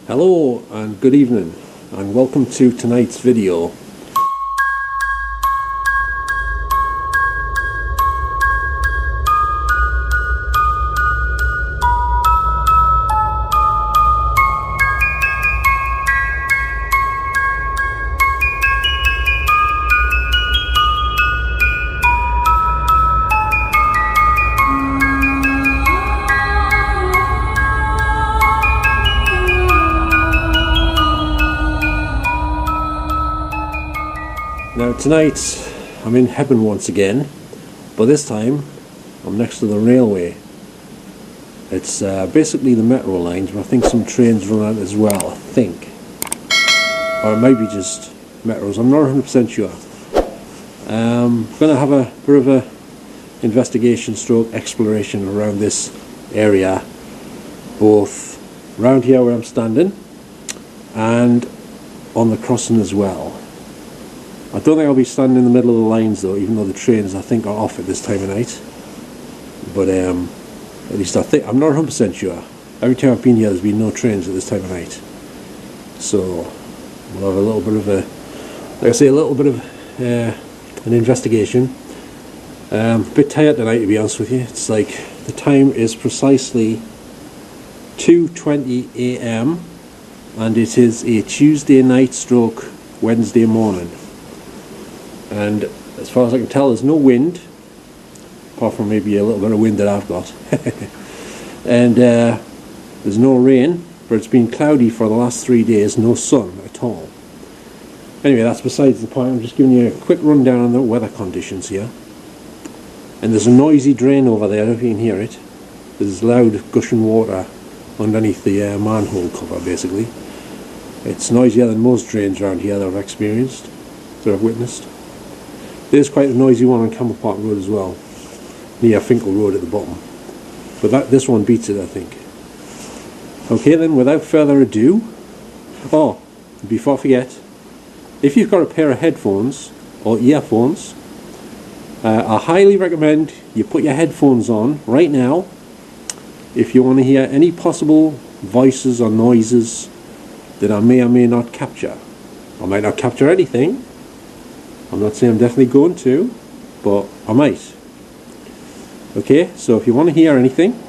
Hello and good evening and welcome to tonight's video. Now tonight I'm in Hebburn once again, but this time I'm next to the railway. It's basically the metro lines, but I think some trains run out as well, I think. Or it might be just metros, I'm not 100% sure. I'm going to have a bit of a investigation stroke exploration around this area, both around here where I'm standing and on the crossing as well. I don't think I'll be standing in the middle of the lines though, even though the trains I think are off at this time of night. But at least I think, I'm not 100% sure. Every time I've been here there's been no trains at this time of night. So we'll have a little bit of a, like I say, a little bit of an investigation. A bit tired tonight to be honest with you. It's like the time is precisely 2:20 AM and it is a Tuesday night stroke Wednesday morning. And as far as I can tell there's no wind, apart from maybe a little bit of wind that I've got. And there's no rain, but it's been cloudy for the last 3 days, no sun at all. Anyway, that's besides the point. I'm just giving you a quick rundown on the weather conditions here. And there's a noisy drain over there, if you can hear it. There's loud gushing water underneath the manhole cover basically. It's noisier than most drains around here that I've experienced, that I've witnessed. There's quite a noisy one on Camel Park Road as well, near Finkel Road at the bottom. But this one beats it, I think. Okay then, without further ado, before I forget, if you've got a pair of headphones or earphones, I highly recommend you put your headphones on right now if you want to hear any possible voices or noises that I may or may not capture. I might not capture anything. I'm not saying I'm definitely going to, but I might. Okay, so if you want to hear anything,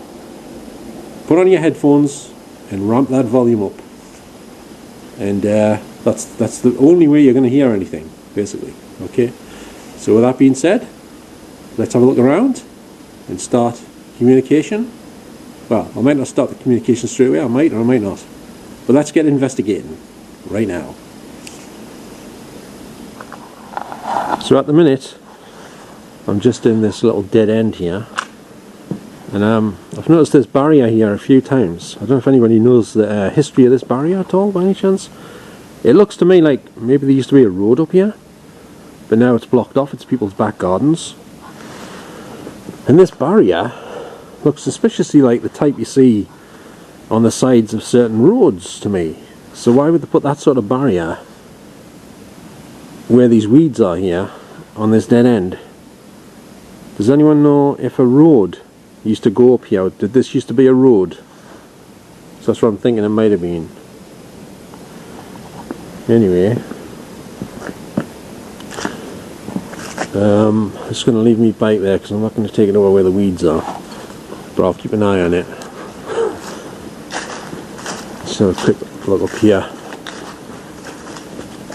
put on your headphones and ramp that volume up. And that's the only way you're going to hear anything, basically. Okay, so with that being said, let's have a look around and start communication. Well, I might not start the communication straight away, I might or I might not. But let's get investigating right now. So at the minute, I'm just in this little dead end here, and I've noticed this barrier here a few times. I don't know if anybody knows the history of this barrier at all, by any chance. It looks to me like maybe there used to be a road up here, but now it's blocked off, it's people's back gardens. And this barrier looks suspiciously like the type you see on the sides of certain roads to me. So why would they put that sort of barrier where these weeds are here on this dead end? Does anyone know if a road used to go up here? Did this used to be a road? So that's what I'm thinking it might have been. Anyway, I'm just going to leave me bike there because I'm not going to take it over where the weeds are, but I'll keep an eye on it. So a quick look up here.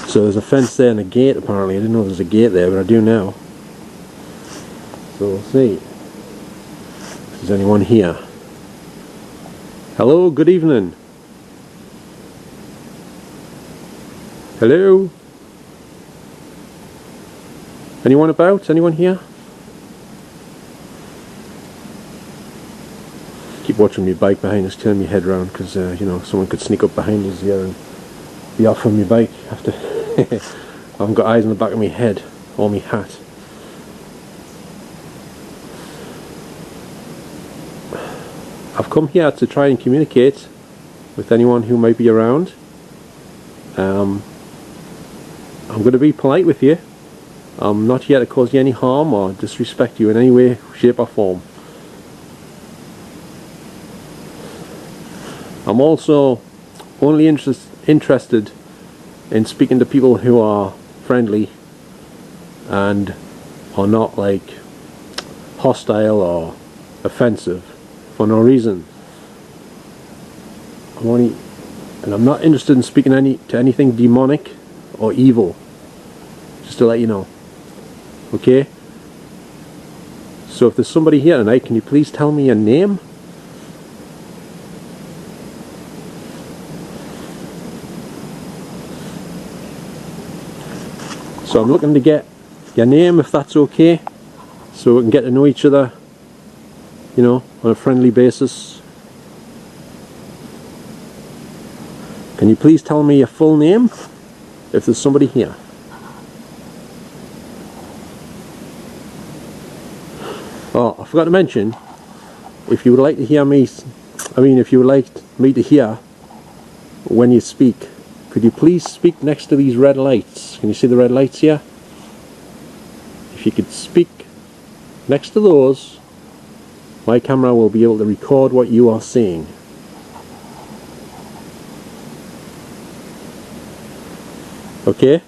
So there's a fence there and a gate apparently. I didn't know there was a gate there, but I do now. So we'll see if there's anyone here. Hello, good evening. Hello? Anyone about? Anyone here? Keep watching me bike behind us, turn my head round because you know, someone could sneak up behind us here and be off on my bike after. I haven't got eyes on the back of my head or my hat. I've come here to try and communicate with anyone who might be around. I'm going to be polite with you. I'm not here to cause you any harm or disrespect you in any way, shape or form. I'm also only interested in speaking to people who are friendly and are not like hostile or offensive for no reason. And I'm not interested in speaking to anything demonic or evil, just to let you know. Okay? So if there's somebody here tonight, can you please tell me your name? So I'm looking to get your name, if that's okay, so we can get to know each other, you know, on a friendly basis. Can you please tell me your full name, if there's somebody here? Oh, I forgot to mention, if you would like to hear me, if you would like me to hear when you speak, could you please speak next to these red lights? Can you see the red lights here? If you could speak next to those, my camera will be able to record what you are saying. Okay?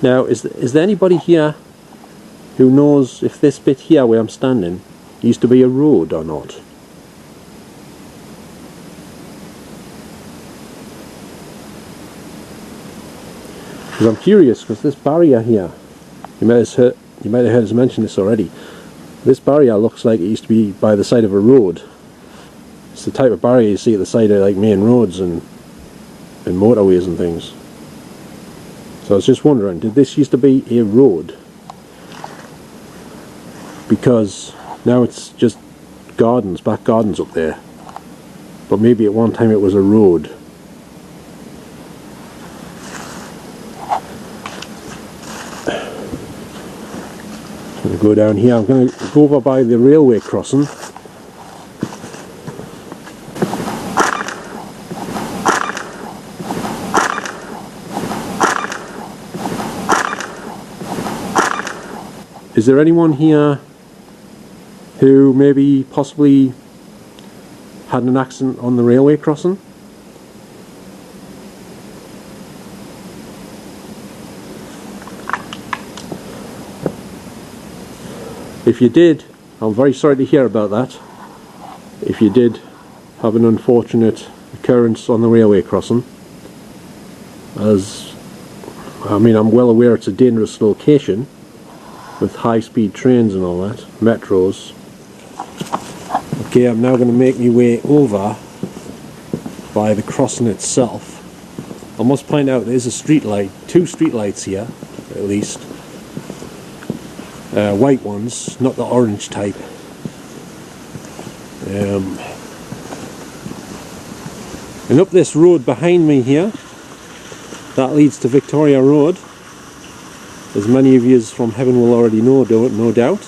Now, is there anybody here who knows if this bit here where I'm standing used to be a road or not? Because I'm curious, because this barrier here, you might have heard us mention this already. This barrier looks like it used to be by the side of a road. It's the type of barrier you see at the side of like main roads and motorways and things. So I was just wondering, did this used to be a road? Because now it's just gardens, back gardens up there. But maybe at one time it was a road. I'm going to go down here. I'm going to go over by the railway crossing. Is there anyone here who maybe possibly had an accident on the railway crossing? If you did, I'm very sorry to hear about that. If you did have an unfortunate occurrence on the railway crossing, I'm well aware it's a dangerous location with high-speed trains and all that, metros. Okay, I'm now going to make my way over by the crossing itself. I must point out there's a street light, 2 street lights here, at least. White ones, not the orange type. And up this road behind me here, that leads to Victoria Road, as many of you from Hebburn will already know, no doubt.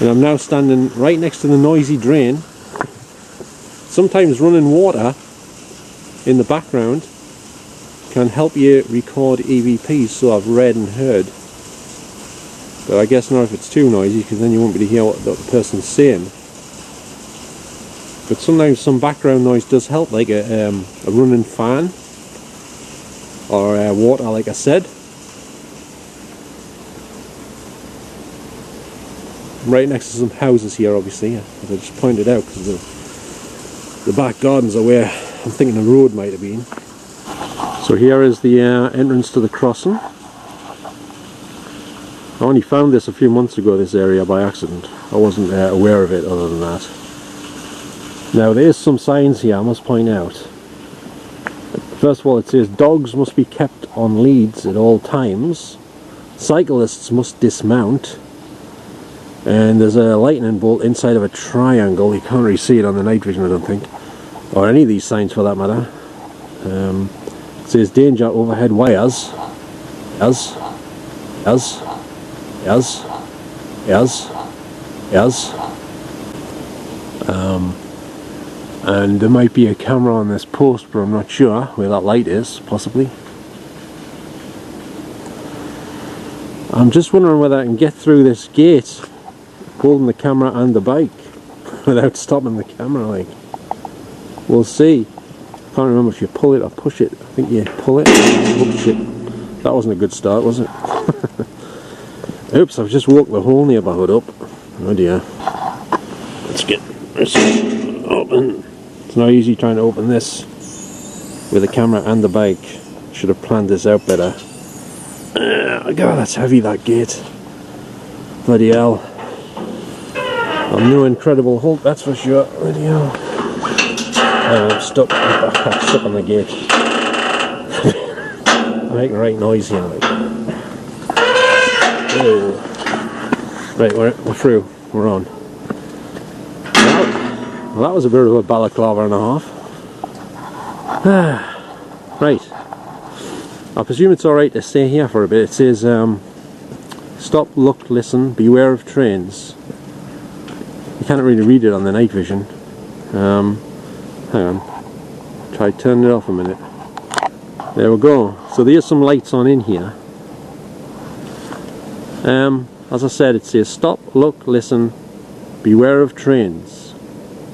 And I'm now standing right next to the noisy drain. Sometimes running water in the background can help you record EVPs, so I've read and heard. But I guess not if it's too noisy, because then you won't be able to hear what the person's saying. But sometimes some background noise does help, like a running fan or water, like I said. Right next to some houses here, obviously, as I just pointed out, because the back gardens are where I'm thinking the road might have been. So here is the entrance to the crossing. I only found this a few months ago, this area, by accident. I wasn't aware of it other than that. Now there's some signs here I must point out. First of all, it says dogs must be kept on leads at all times. Cyclists must dismount. And there's a lightning bolt inside of a triangle. You can't really see it on the night vision, I don't think, or any of these signs for that matter. It says danger overhead wires. And there might be a camera on this post, but I'm not sure where that light is, possibly. I'm just wondering whether I can get through this gate holding the camera and the bike without stopping the camera, like. We'll see. Can't remember if you pull it or push it. I think you pull it. Oh shit. That wasn't a good start, was it? Oops, I've just walked the whole neighbourhood up. Oh dear. Let's get this open. It's not easy trying to open this with the camera and the bike. Should have planned this out better. God, that's heavy, that gate. Bloody hell. I'm no Incredible Hulk, that's for sure. Bloody hell. I'm stuck on the gate. I'm making the right noise here, like. Whoa. Right, we're through. We're on. Well, that was a bit of a balaclava and a half. Right. I presume it's alright to stay here for a bit. It says, stop, look, listen, beware of trains. You can't really read it on the night vision. Hang on. Try turning it off a minute. There we go. So there's some lights on in here. As I said, it says stop, look, listen, beware of trains.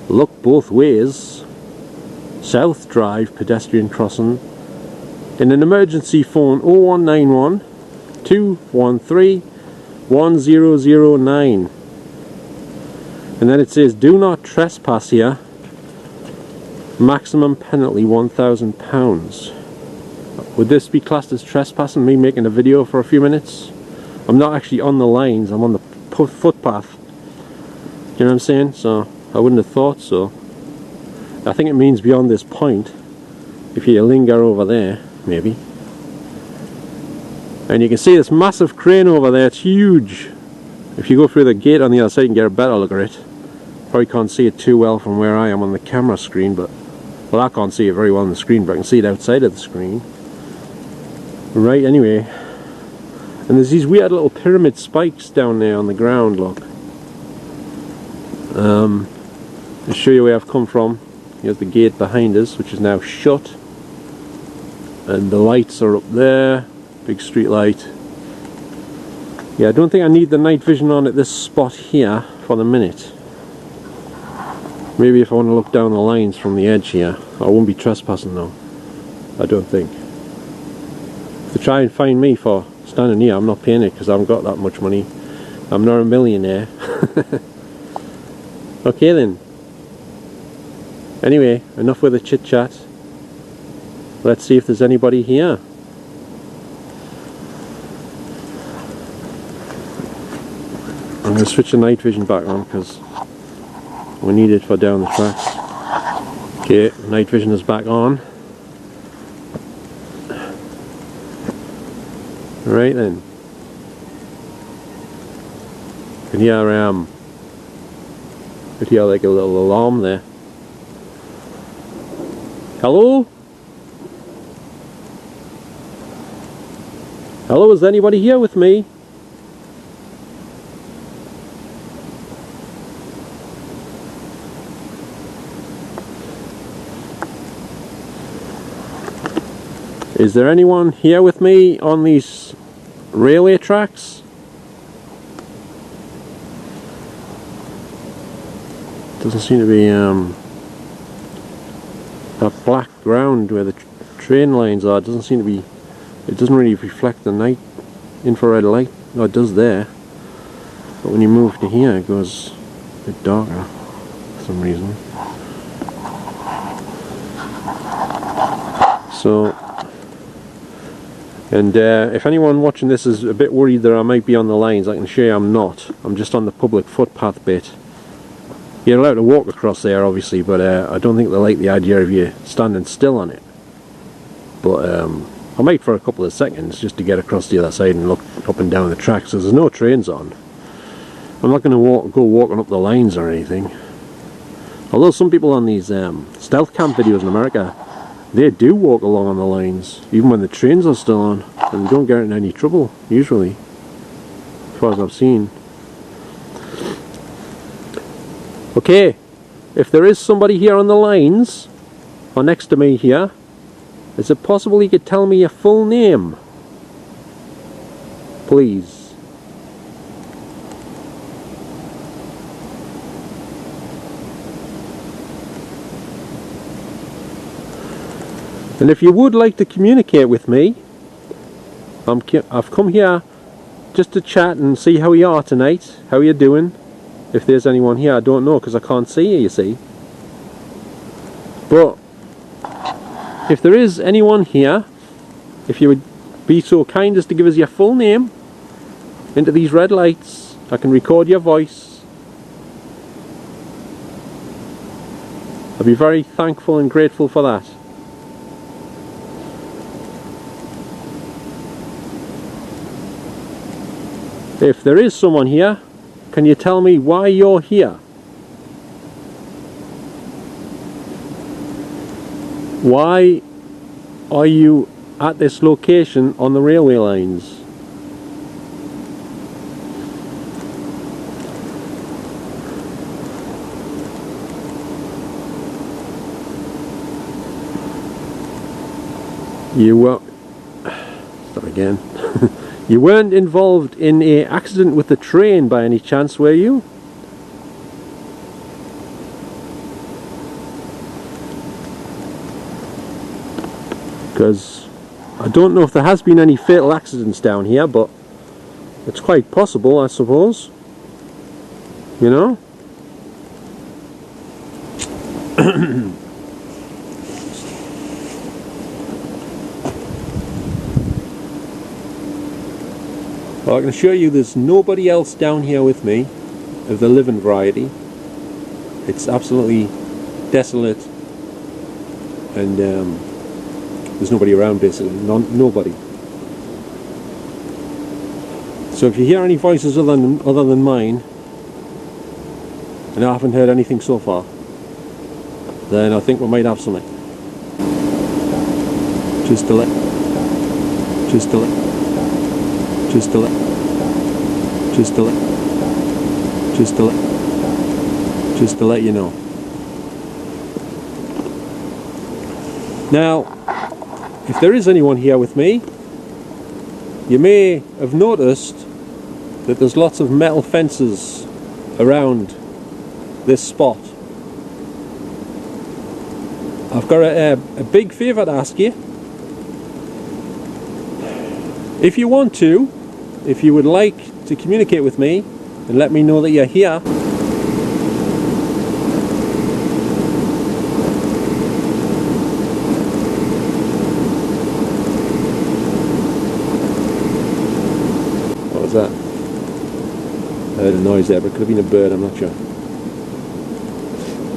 Look both ways. South Drive pedestrian crossing. In an emergency, phone 0191 213 1009. And then it says do not trespass here. Maximum penalty £1,000. Would this be classed as trespassing, me making a video for a few minutes? I'm not actually on the lines, I'm on the footpath. Do you know what I'm saying? So I wouldn't have thought so. I think it means beyond this point. If you linger over there, maybe. And you can see this massive crane over there, it's huge. If you go through the gate on the other side, you can get a better look at it. Probably can't see it too well from where I am on the camera screen, but well, I can't see it very well on the screen, but I can see it outside of the screen. Right, anyway. And there's these weird little pyramid spikes down there on the ground, look. I'll show you where I've come from. Here's the gate behind us, which is now shut. And the lights are up there. Big street light. Yeah, I don't think I need the night vision on at this spot here for the minute. Maybe if I want to look down the lines from the edge here. I won't be trespassing though. I don't think. To try and find me for standing here, I'm not paying it because I haven't got that much money. I'm not a millionaire. Okay then. Anyway, enough with the chit chat. Let's see if there's anybody here. I'm going to switch the night vision back on because we need it for down the tracks. Okay, night vision is back on. Right then. You can hear like a little alarm there. Hello? Hello, is anybody here with me? Is there anyone here with me on these railway tracks? Doesn't seem to be that black ground where the train lines are. It doesn't seem to be. It doesn't really reflect the night infrared light. No, it does there, but when you move to here, it goes a bit darker for some reason. So. And if anyone watching this is a bit worried that I might be on the lines, I can assure you I'm not. I'm just on the public footpath bit. You're allowed to walk across there obviously, but I don't think they like the idea of you standing still on it. But I might for a couple of seconds just to get across the other side and look up and down the tracks. So there's no trains on. I'm not going to go walking up the lines or anything. Although some people on these stealth camp videos in America, they do walk along on the lines, even when the trains are still on, and they don't get in any trouble, usually, as far as I've seen. Okay, if there is somebody here on the lines, or next to me here, is it possible you could tell me your full name? Please. And if you would like to communicate with me, I've come here just to chat and see how you are tonight, how you're doing. If there's anyone here, I don't know because I can't see you, you see. But if there is anyone here, if you would be so kind as to give us your full name into these red lights, I can record your voice. I'd be very thankful and grateful for that. If there is someone here, can you tell me why you're here? Why are you at this location on the railway lines? You were... Start again. You weren't involved in an accident with the train by any chance, were you? Because I don't know if there has been any fatal accidents down here, but it's quite possible, I suppose. You know? Well, I can assure you there's nobody else down here with me of the living variety. It's absolutely desolate, and there's nobody around basically, nobody. So if you hear any voices other than mine, and I haven't heard anything so far, then I think we might have something. Just to let you know. Now, if there is anyone here with me, you may have noticed that there's lots of metal fences around this spot. I've got a big favour to ask you. If you want to, if you would like to communicate with me and let me know that you're here, what was that? I heard a noise there, but it could have been a bird, I'm not sure.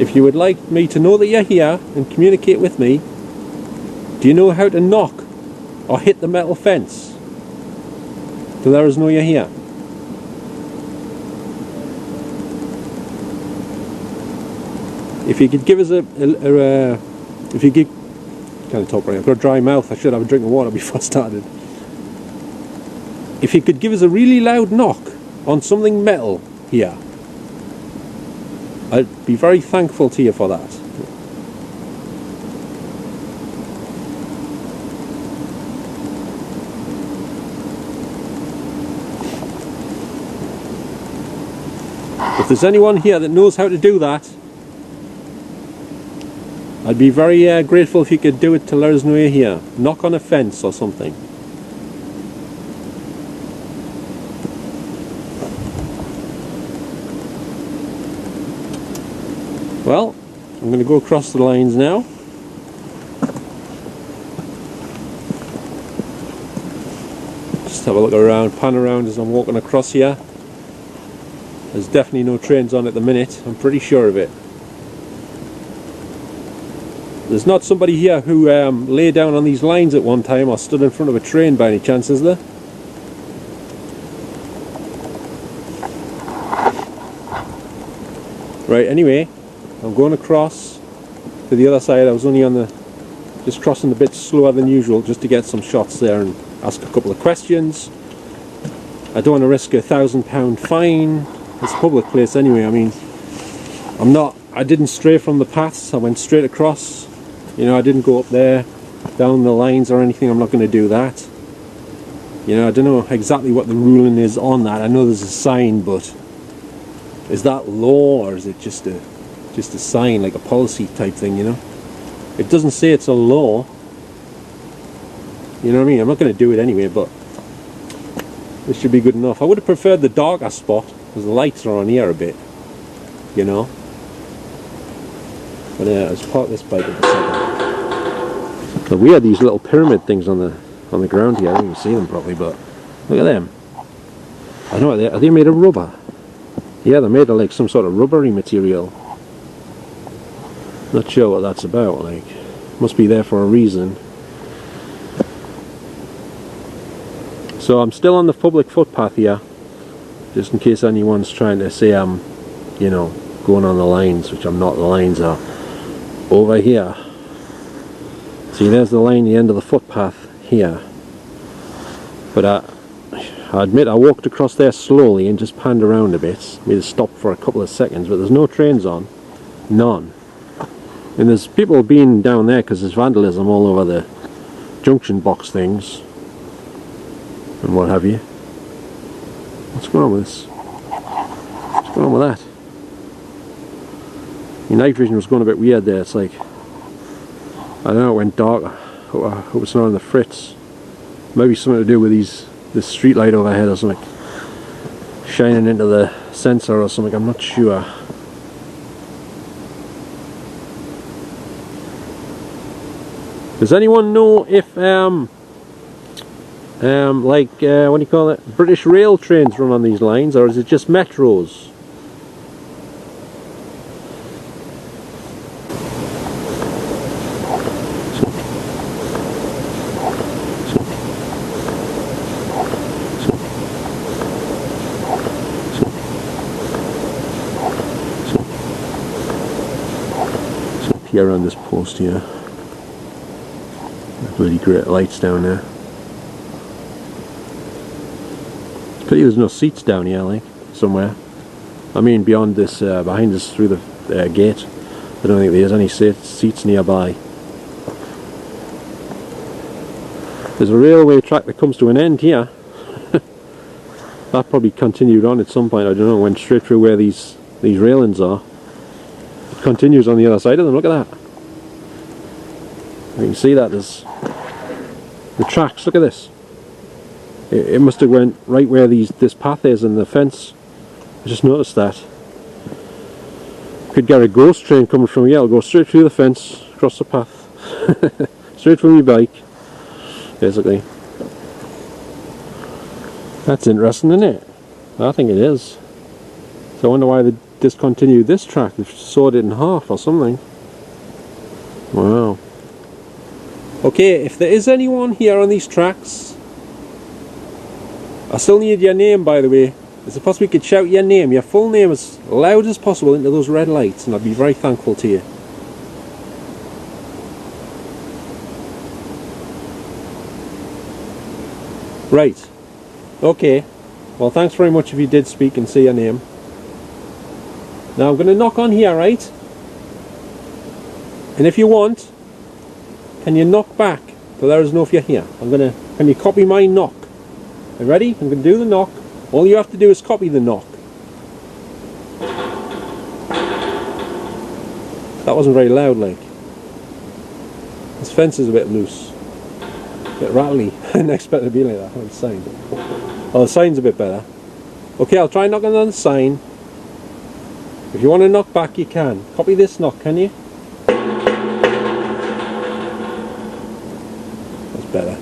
If you would like me to know that you're here and communicate with me, do you know how to knock or hit the metal fence to let us know you're here? If you could give us if you could, can't talk right now, I've got a dry mouth, I should have a drink of water before I started. If you could give us a really loud knock on something metal here, I'd be very thankful to you for that. If there's anyone here that knows how to do that, I'd be very grateful if you could do it to let us know you're here. Knock on a fence or something. Well, I'm going to go across the lines now. Just have a look around, pan around as I'm walking across here. There's definitely no trains on at the minute, I'm pretty sure of it. There's not somebody here who lay down on these lines at one time or stood in front of a train by any chance, is there? Right, anyway, I'm going across to the other side. I was only just crossing a bit slower than usual just to get some shots there and ask a couple of questions. I don't want to risk £1,000 fine. It's a public place anyway. I mean, I'm not I didn't stray from the paths. I went straight across. You know, I didn't go up there, down the lines or anything. I'm not going to do that. You know, I don't know exactly what the ruling is on that. I know there's a sign, but is that law or is it just a sign, like a policy type thing, you know? It doesn't say it's a law. You know what I mean? I'm not going to do it anyway, but this should be good enough. I would have preferred the darker spot, because the lights are on here a bit, you know? But yeah, let's park this bike at the second. So we had these little pyramid things on the ground here. I don't even see them properly, but look at them. I know, are they made of rubber? Yeah, they're made of like some sort of rubbery material. Not sure what that's about, like, must be there for a reason. So I'm still on the public footpath here, just in case anyone's trying to say I'm, you know, going on the lines, which I'm not. The lines are over here. See, there's the line, the end of the footpath here. But I admit I walked across there slowly and just panned around a bit. Made a stop for a couple of seconds, but there's no trains on. None. And there's people being down there because there's vandalism all over the junction box things and what have you. What's going on with this? What's going on with that? The night vision was going a bit weird there. It's like, I don't know, it went dark. I hope it's not on the fritz. Maybe something to do with this street light overhead or something shining into the sensor or something. I'm not sure. Does anyone know if like what do you call it, British rail trains run on these lines, or is it just metros? Here on this post here. Bloody great lights down there. It's pity there's no seats down here, like, somewhere. I mean, beyond this, behind us through the gate. I don't think there's any seats nearby. There's a railway track that comes to an end here. That probably continued on at some point, I don't know, went straight through where these railings are. It continues on the other side of them, look at that. You can see that there's the tracks, look at this. It must have went right where this path is and the fence. I just noticed that. Could get a ghost train coming from here, it'll go straight through the fence, across the path. Straight from my bike, basically. That's interesting, isn't it? I think it is. So I wonder why they discontinued this track. They've sawed it in half or something. Wow. Okay, if there is anyone here on these tracks, I still need your name, by the way. Is it possible you could shout your name, your full name, as loud as possible into those red lights, and I'd be very thankful to you. Right. Okay. Well, thanks very much if you did speak and say your name. Now I'm going to knock on here, right? And if you want, can you knock back to let us know if you're here? Can you copy my knock? Are you ready? I'm going to do the knock. All you have to do is copy the knock. That wasn't very loud, like. This fence is a bit loose. A bit rattly. I didn't expect it to be like that on the sign. Oh, the sign's a bit better. Okay, I'll try knocking on the sign. If you want to knock back, you can. Copy this knock, can you? That's better.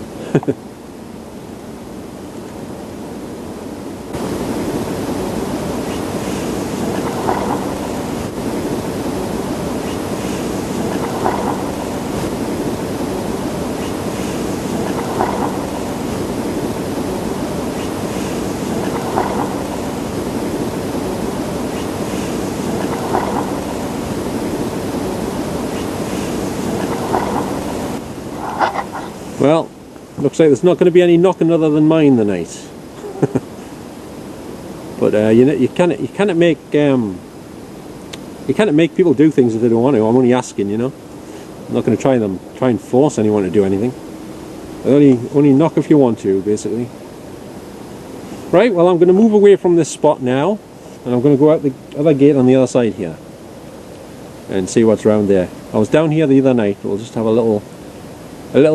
Well, looks like there's not going to be any knocking other than mine tonight. But you cannot make You can't make people do things if they don't want to. I'm only asking, you know. I'm not going to try and force anyone to do anything. Only knock if you want to, basically. Right, well, I'm going to move away from this spot now, and I'm going to go out the other gate on the other side here and see what's around there. I was down here the other night. We'll just have a little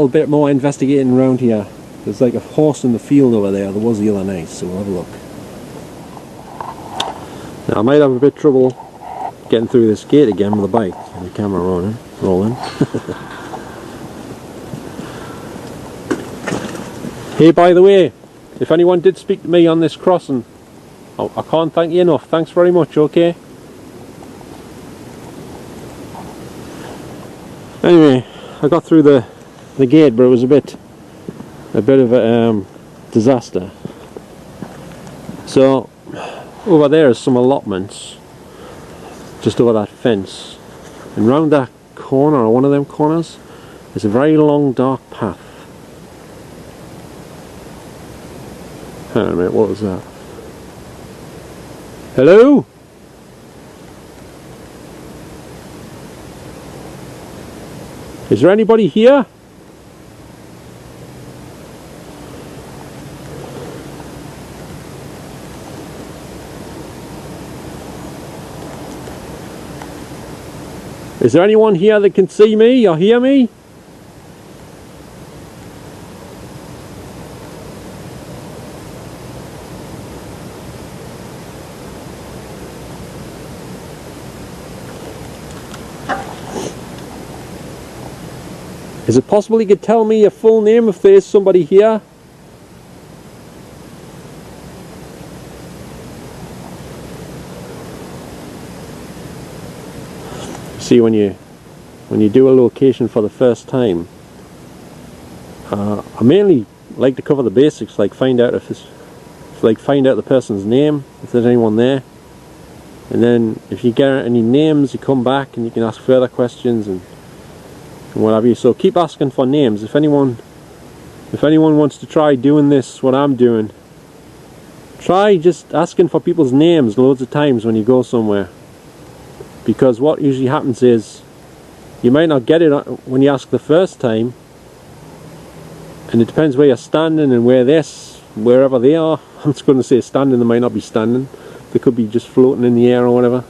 bit more investigating around here. There's like a horse in the field over there. There was the other night, so we'll have a look. Now, I might have a bit of trouble getting through this gate again with the bike and the camera rolling. Hey, by the way, if anyone did speak to me on this crossing, I can't thank you enough. Thanks very much, okay? Anyway, I got through the gate, but it was a bit of a disaster. So, over there is some allotments, just over that fence. And round that corner, or one of them corners, is a very long dark path. Hang on a minute, what was that? Hello? Is there anybody here? Is there anyone here that can see me or hear me? Is it possible you could tell me your full name if there is somebody here? See, when you do a location for the first time, I mainly like to cover the basics, like find out find out the person's name, if there's anyone there, and then if you get any names, you come back and you can ask further questions and what have you. So keep asking for names. If anyone wants to try doing this, what I'm doing, try just asking for people's names loads of times when you go somewhere, because what usually happens is you might not get it when you ask the first time, and it depends where you're standing and wherever they are. I'm just going to say standing, they might not be standing, they could be just floating in the air or whatever.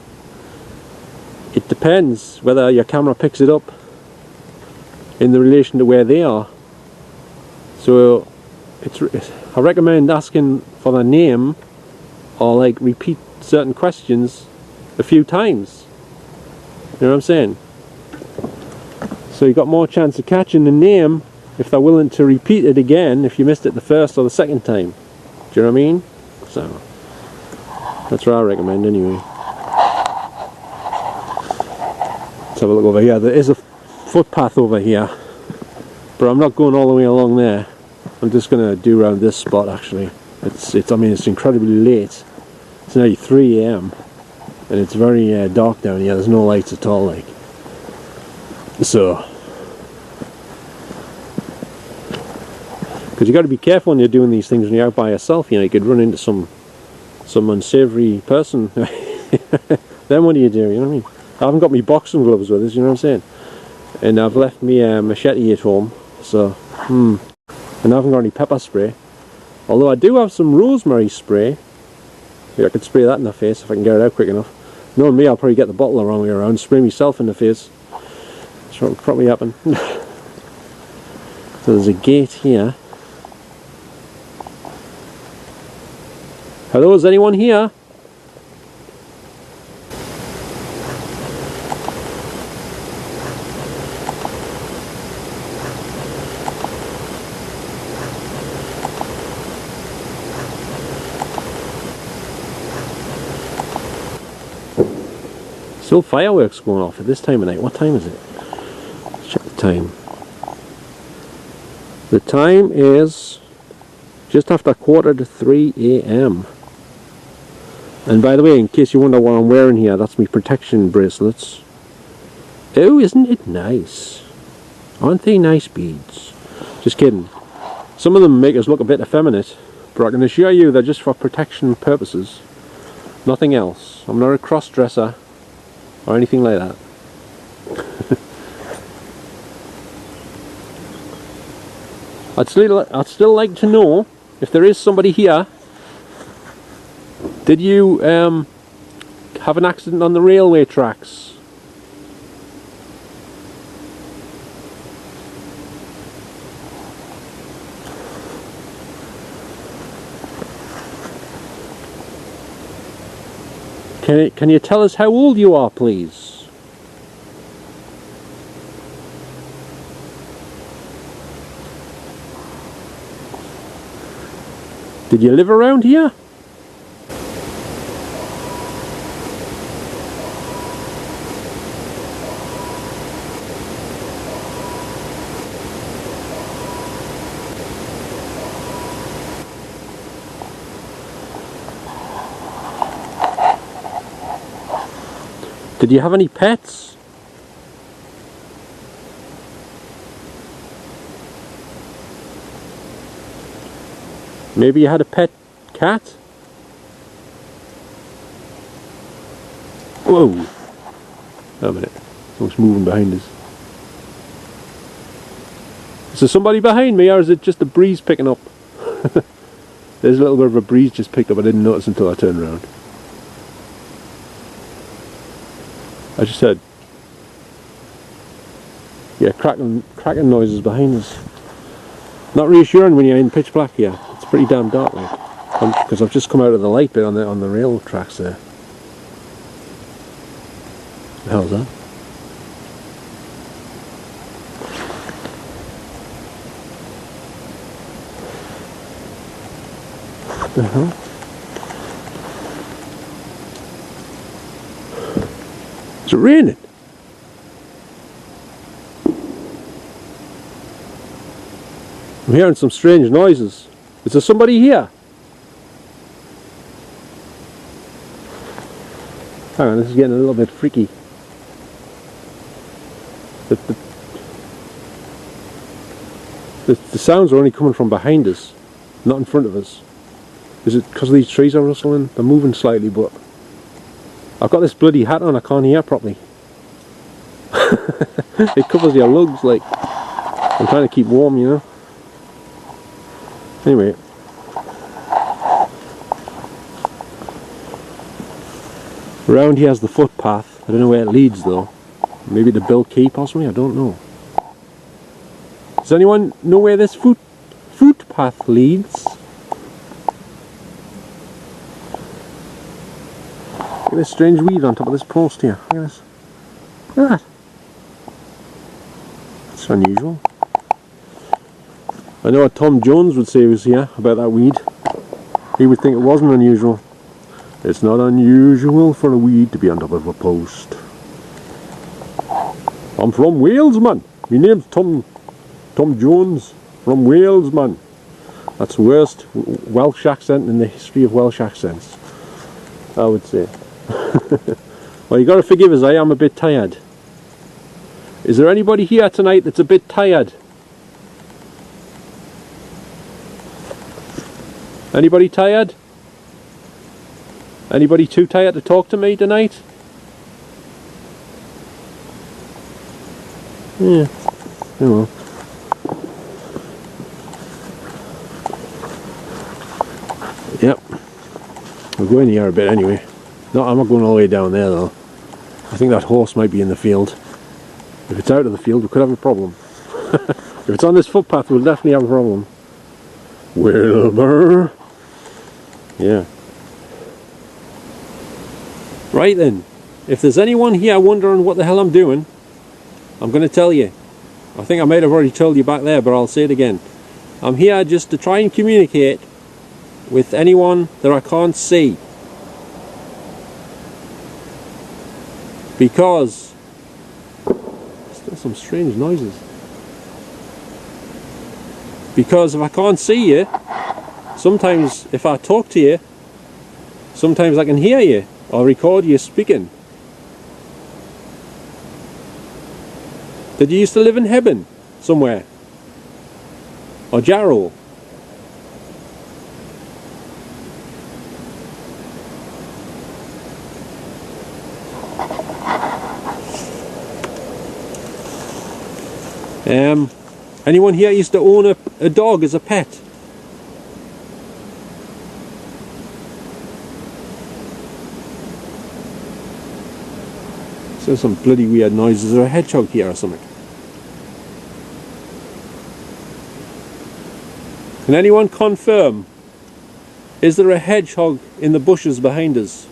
It depends whether your camera picks it up in the relation to where they are. So I recommend asking for their name, or like repeat certain questions a few times. You know what I'm saying? So you got more chance of catching the name if they're willing to repeat it again if you missed it the first or the second time. Do you know what I mean? So that's what I recommend anyway. Let's have a look over here. There is a footpath over here, but I'm not going all the way along there. I'm just going to do around this spot actually. I mean, it's incredibly late. It's nearly 3 AM and it's very dark down here. There's no lights at all, like. So, because you got to be careful when you're doing these things when you're out by yourself. You know, you could run into some unsavory person. Then what do? You know what I mean? I haven't got my boxing gloves with us, you know what I'm saying? And I've left me machete at home, so and I haven't got any pepper spray. Although I do have some rosemary spray. Maybe I could spray that in the face if I can get it out quick enough. Knowing me, I'll probably get the bottle the wrong way around, spray myself in the face. That's what will probably happen. So there's a gate here. Hello, is anyone here? Still fireworks going off at this time of night. What time is it? Let's check the time. The time is just after 2:45 AM. And by the way, in case you wonder what I'm wearing here, that's my protection bracelets. Oh, isn't it nice? Aren't they nice beads? Just kidding. Some of them make us look a bit effeminate, but I can assure you they're just for protection purposes. Nothing else. I'm not a cross-dresser. or anything like that. I'd still like to know if there is somebody here. Did you have an accident on the railway tracks? Can you tell us how old you are, please? Did you live around here? Did you have any pets? Maybe you had a pet cat? Whoa! Wait a minute. Something's moving behind us. Is there somebody behind me, or is it just the breeze picking up? There's a little bit of a breeze just picked up. I didn't notice until I turned around. I just heard, yeah, cracking noises behind us. Not reassuring when you're in pitch black here. It's pretty damn dark, like, because I've just come out of the light bit on the rail tracks there. What the hell is that? What the hell? Is it raining? I'm hearing some strange noises. Is there somebody here? Hang on, this is getting a little bit freaky. The sounds are only coming from behind us, not in front of us. Is it because these trees are rustling? They're moving slightly, but I've got this bloody hat on, I can't hear properly. It covers your lugs, like, I'm trying to keep warm, you know. Anyway. Around here's the footpath. I don't know where it leads though. Maybe to Bill Key possibly, I don't know. Does anyone know where this footpath leads? Look at this strange weed on top of this post here. Look at this. Look at that. That's unusual. I know what Tom Jones would say was here about that weed. He would think it wasn't unusual. It's not unusual for a weed to be on top of a post. I'm from Wales, man. My name's Tom Jones from Wales, man. That's the worst Welsh accent in the history of Welsh accents, I would say. Well, you got to forgive us, I am a bit tired. Is there anybody here tonight that's a bit tired? Anybody tired? Anybody too tired to talk to me tonight? Yeah. Oh well. Yep. We're going here a bit anyway. No, I'm not going all the way down there though. I think that horse might be in the field. If it's out of the field, we could have a problem. If it's on this footpath, we'll definitely have a problem. Wilbur. Yeah. Right then. If there's anyone here wondering what the hell I'm doing, I'm going to tell you. I think I might have already told you back there, but I'll say it again. I'm here just to try and communicate with anyone that I can't see. Because still some strange noises. Because if I can't see you, sometimes if I talk to you, sometimes I can hear you or record you speaking. Did you used to live in Hebburn somewhere? Or Jarrow? Anyone here used to own a dog as a pet? So some bloody weird noises. Is there a hedgehog here or something? Can anyone confirm? Is there a hedgehog in the bushes behind us?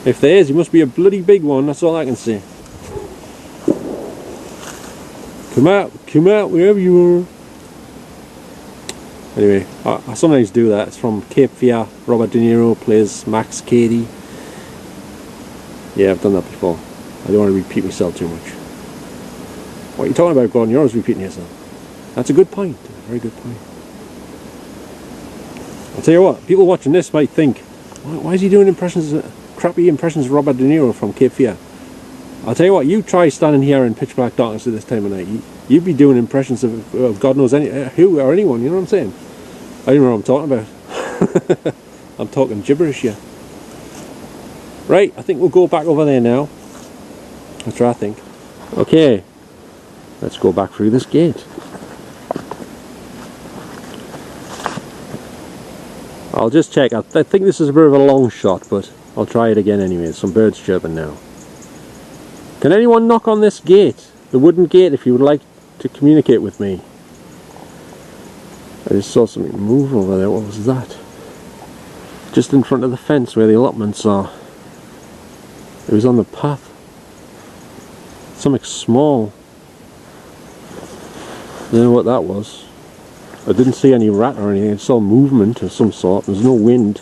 If there is, he must be a bloody big one, that's all I can say. Come out, wherever you are. Anyway, I sometimes do that. It's from Cape Fear. Robert De Niro plays Max Cady. Yeah, I've done that before. I don't want to repeat myself too much. What are you talking about, Gordon? You're always repeating yourself. That's a good point. A very good point. I'll tell you what, people watching this might think, why is he doing crappy impressions of Robert De Niro from Cape Fear? I'll tell you what, you try standing here in pitch black darkness at this time of night. You'd be doing impressions of God knows who or anyone, you know what I'm saying? I don't know what I'm talking about. I'm talking gibberish here. Right, I think we'll go back over there now. That's what I think. Okay, let's go back through this gate. I'll just check. I think this is a bit of a long shot, but I'll try it again anyway. Some birds chirping now. Can anyone knock on this gate? The wooden gate, if you would like to communicate with me. I just saw something move over there. What was that? Just in front of the fence where the allotments are. It was on the path. Something small. I don't know what that was. I didn't see any rat or anything. I saw movement of some sort. There was no wind.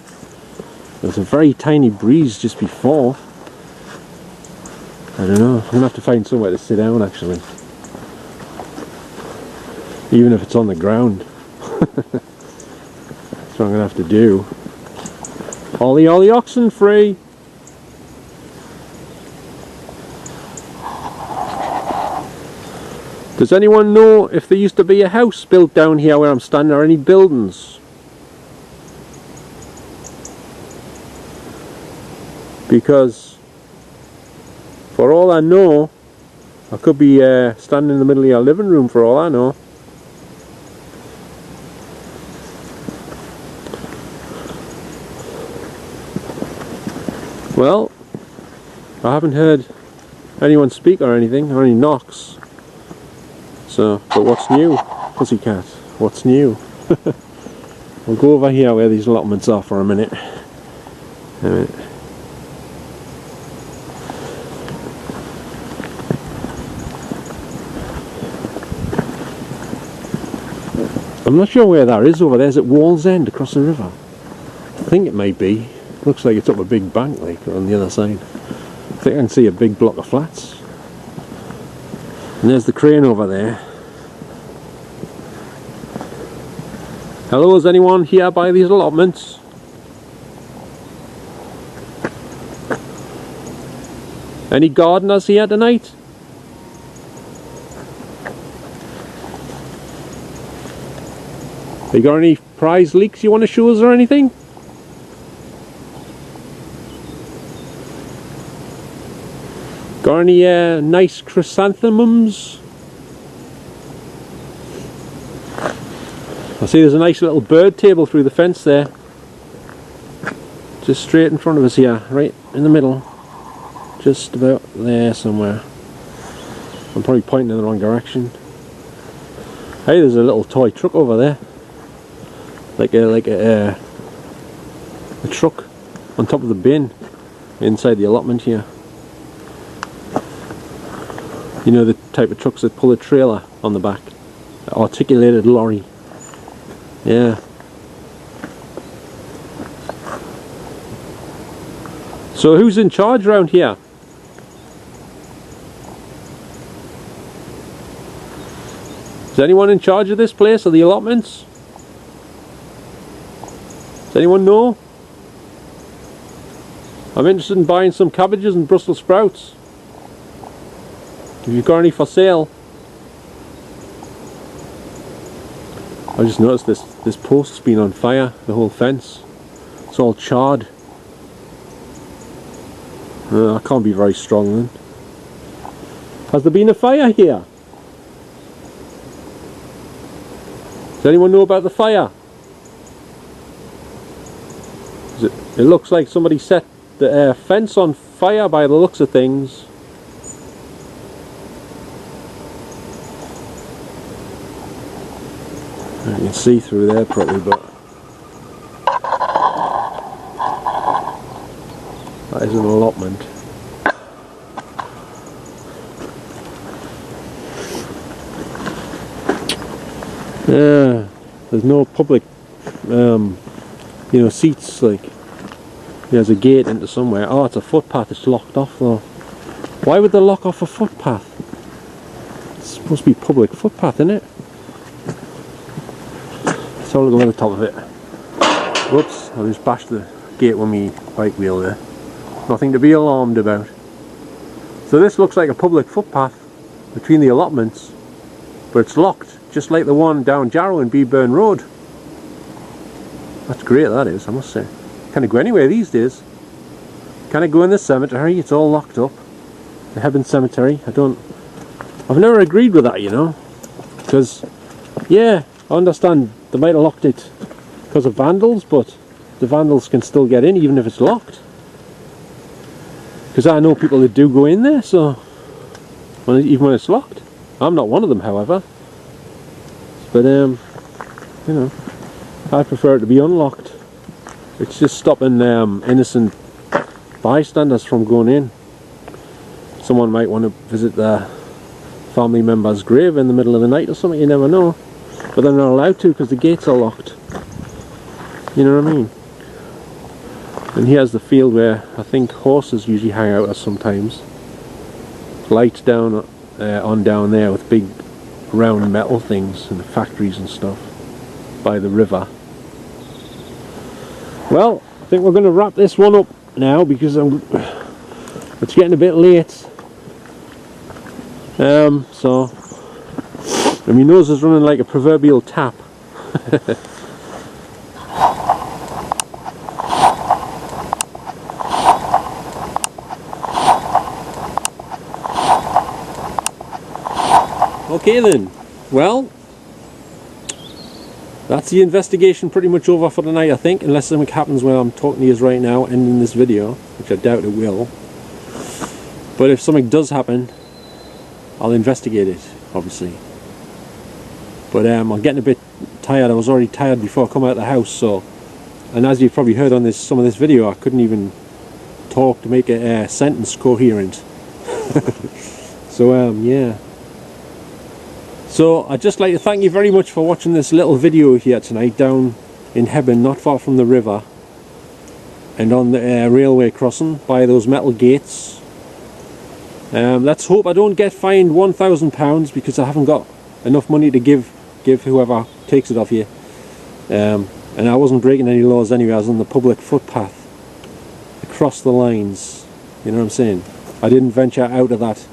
There was a very tiny breeze just before. I don't know. I'm going to have to find somewhere to sit down actually. Even if it's on the ground. That's what I'm going to have to do. Ollie, ollie, oxen free! Does anyone know if there used to be a house built down here where I'm standing, or any buildings? Because for all I know, I could be standing in the middle of your living room for all I know. Well, I haven't heard anyone speak or anything, or any knocks. So, but what's new, pussycat? What's new? We'll go over here where these allotments are for a minute. I'm not sure where that is over there. Is it Wall's End across the river? I think it may be. Looks like it's up a big bank like on the other side. I think I can see a big block of flats. And there's the crane over there. Hello, is anyone here by these allotments? Any gardeners here tonight? You got any prize leeks you want to show us or anything? Got any nice chrysanthemums? I see there's a nice little bird table through the fence there. Just straight in front of us here, right in the middle. Just about there somewhere. I'm probably pointing in the wrong direction. Hey, there's a little toy truck over there. Like a truck on top of the bin inside the allotment here. You know, the type of trucks that pull a trailer on the back. Articulated lorry. Yeah. So who's in charge around here? Is anyone in charge of this place, or the allotments? Does anyone know? I'm interested in buying some cabbages and Brussels sprouts. Have you got any for sale? I just noticed this post's been on fire, the whole fence. It's all charred. That can't be very strong then. Has there been a fire here? Does anyone know about the fire? It looks like somebody set the fence on fire by the looks of things. You can see through there probably, but that is an allotment. Yeah, there's no public, seats. Like, there's a gate into somewhere. Oh, it's a footpath. It's locked off though. Why would they lock off a footpath? It's supposed to be public footpath, isn't it? Let's have a look at the top of it. Whoops! I just bashed the gate with my bike wheel there. Nothing to be alarmed about. So this looks like a public footpath between the allotments, but it's locked, just like the one down Jarrow and Hebburn Road. That's great, that is, I must say. Can't go anywhere these days. Can't go in the cemetery, it's all locked up. The Hebburn Cemetery, I've never agreed with that, you know. Because, yeah, I understand they might have locked it because of vandals, but the vandals can still get in even if it's locked. Because I know people that do go in there, so even when it's locked. I'm not one of them, however. But I prefer it to be unlocked. It's just stopping innocent bystanders from going in. Someone might want to visit their family member's grave in the middle of the night or something, you never know. But they're not allowed to because the gates are locked. You know what I mean? And here's the field where I think horses usually hang out sometimes. Lights down on down there with big round metal things and factories and stuff by the river. Well, I think we're going to wrap this one up now because it's getting a bit late. So and my nose is running like a proverbial tap. Okay then, well, that's the investigation pretty much over for tonight, I think, unless something happens where I'm talking to you right now, ending this video, which I doubt it will. But if something does happen, I'll investigate it, obviously. But I'm getting a bit tired. I was already tired before I come out of the house, so, and as you've probably heard on some of this video, I couldn't even talk to make a sentence coherent. So yeah. So I'd just like to thank you very much for watching this little video here tonight down in Hebburn, not far from the river, and on the railway crossing by those metal gates. Let's hope I don't get fined £1,000 because I haven't got enough money to give whoever takes it off you. And I wasn't breaking any laws anyway. I was on the public footpath across the lines, you know what I'm saying? I didn't venture out of that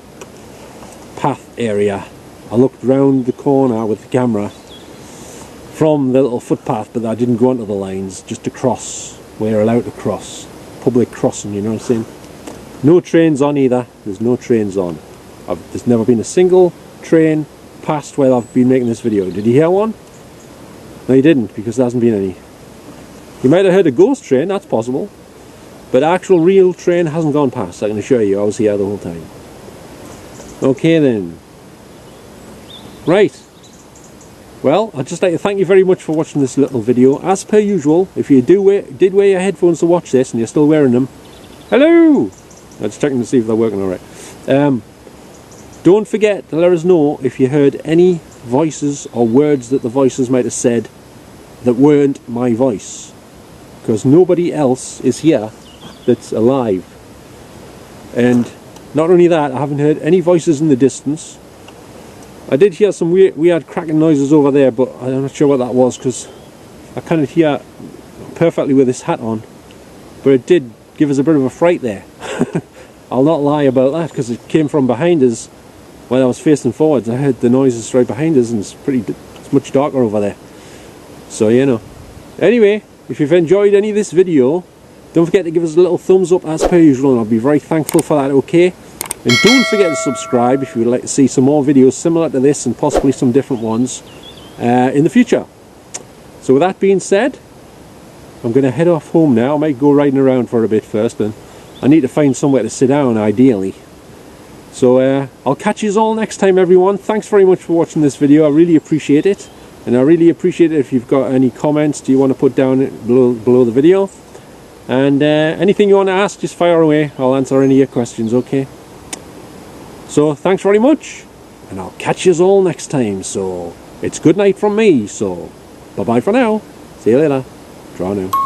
path area. I looked round the corner with the camera from the little footpath, but I didn't go onto the lines, just to cross where you're allowed to cross. Public crossing, you know what I'm saying? No trains on either. There's no trains on. There's never been a single train past where I've been making this video. Did you hear one? No, you didn't, because there hasn't been any. You might have heard a ghost train, that's possible. But actual real train hasn't gone past, I can assure you. I was here the whole time. Okay then. Right. Well, I'd just like to thank you very much for watching this little video. As per usual, if you did wear your headphones to watch this and you're still wearing them, hello! I'm just checking to see if they're working alright. Don't forget to let us know if you heard any voices or words that the voices might have said that weren't my voice. Because nobody else is here that's alive. And not only that, I haven't heard any voices in the distance. I did hear some weird cracking noises over there, but I'm not sure what that was because I couldn't hear perfectly with this hat on. But it did give us a bit of a fright there. I'll not lie about that because it came from behind us when I was facing forwards. I heard the noises right behind us and it's much darker over there. So, you know. Anyway, if you've enjoyed any of this video, Don't forget to give us a little thumbs up as per usual, and I'll be very thankful for that, okay? And don't forget to subscribe if you would like to see some more videos similar to this and possibly some different ones in the future. So with that being said, I'm going to head off home now. I might go riding around for a bit first, and I need to find somewhere to sit down ideally. So I'll catch you all next time, everyone. Thanks very much for watching this video. I really appreciate it, and I really appreciate it if you've got any comments do you want to put down below the video, and anything you want to ask, just fire away. I'll answer any of your questions, okay? So thanks very much, and I'll catch you all next time. So it's good night from me, so bye bye for now. See you later. Draw now.